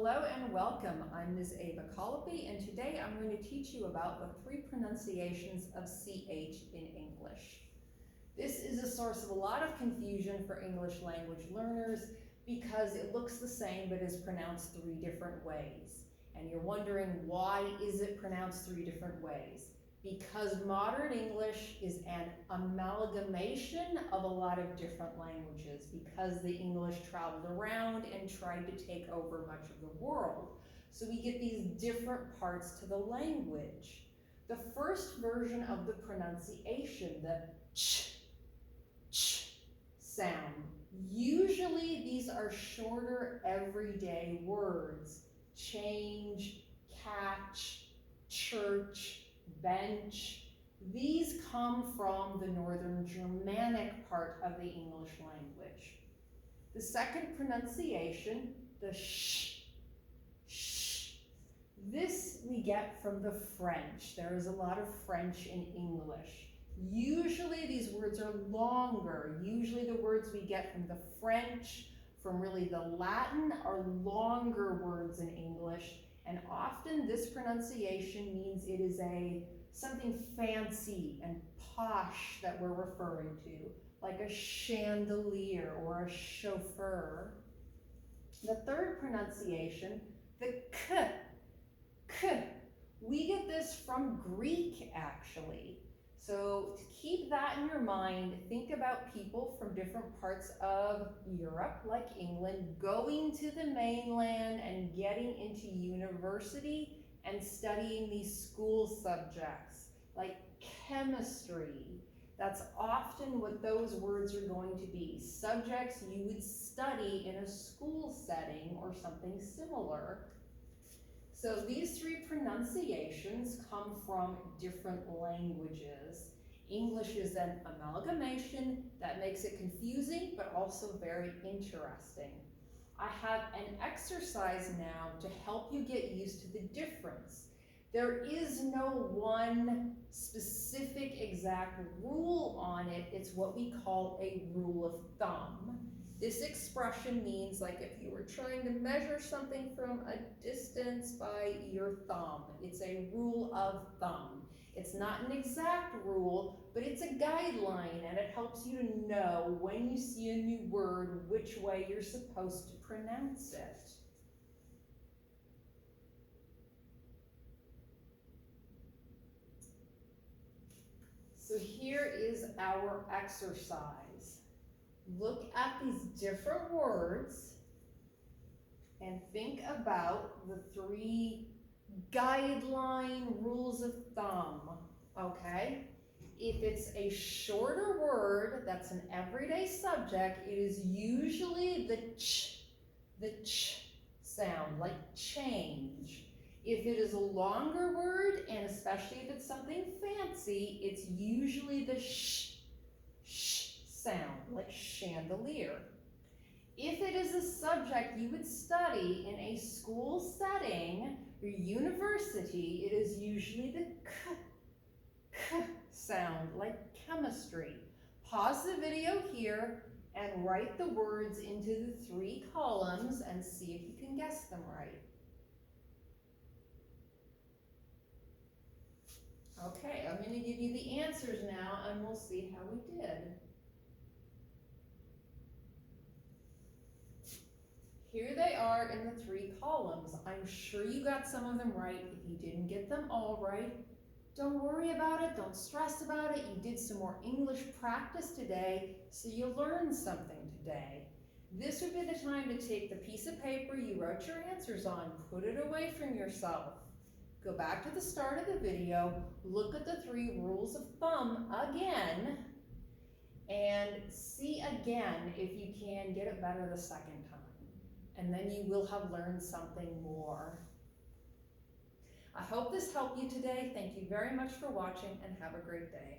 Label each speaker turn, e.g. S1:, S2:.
S1: Hello and welcome. I'm Ms. Ava Collopy, and today I'm going to teach you about the 3 pronunciations of CH in English. This is a source of a lot of confusion for English language learners because it looks the same but is pronounced 3 different ways. And you're wondering, why is it pronounced 3 different ways? Because modern English is an amalgamation of a lot of different languages, because the English traveled around and tried to take over much of the world. So we get these different parts to the language. The first version of the pronunciation, the ch sound. Usually these are shorter everyday words. Change, catch, church, bench. These come from the Northern Germanic part of the English language. The second pronunciation, the sh. This we get from the French. There is a lot of French in English. Usually these words are longer. Usually the words we get from the French, from really the Latin, are longer words in English. And often this pronunciation means it is something fancy and posh that we're referring to, like a chandelier or a chauffeur. The third pronunciation, the k. We get this from Greek, actually. So to keep that in your mind, think about people from different parts of Europe, like England, going to the mainland and getting into university and studying these school subjects, like chemistry. That's often what those words are going to be, subjects you would study in a school setting or something similar. So these 3 pronunciations come from different languages. English is an amalgamation that makes it confusing, but also very interesting. I have an exercise now to help you get used to the difference. There is no one specific exact rule on it. It's what we call a rule of thumb. This expression means, like, if you were trying to measure something from a distance by your thumb. It's a rule of thumb. It's not an exact rule, but it's a guideline, and it helps you to know when you see a new word which way you're supposed to pronounce it. So here is our exercise. Look at these different words and think about the 3 guideline rules of thumb, okay? If it's a shorter word that's an everyday subject, it is usually the ch sound, like change. If it is a longer word, and especially if it's something fancy, it's usually the sh sound, like chandelier. If it is a subject you would study in a school setting or university, it is usually the k sound, like chemistry. Pause the video here and write the words into the 3 columns and see if you can guess them right. Okay, I'm going to give you the answers now and we'll see how we did. Here they are in the 3 columns. I'm sure you got some of them right. If you didn't get them all right, don't worry about it. Don't stress about it. You did some more English practice today, so you learned something today. This would be the time to take the piece of paper you wrote your answers on, put it away from yourself. Go back to the start of the video, look at the 3 rules of thumb again, and see again if you can get it better the second time. And then you will have learned something more. I hope this helped you today. Thank you very much for watching and have a great day.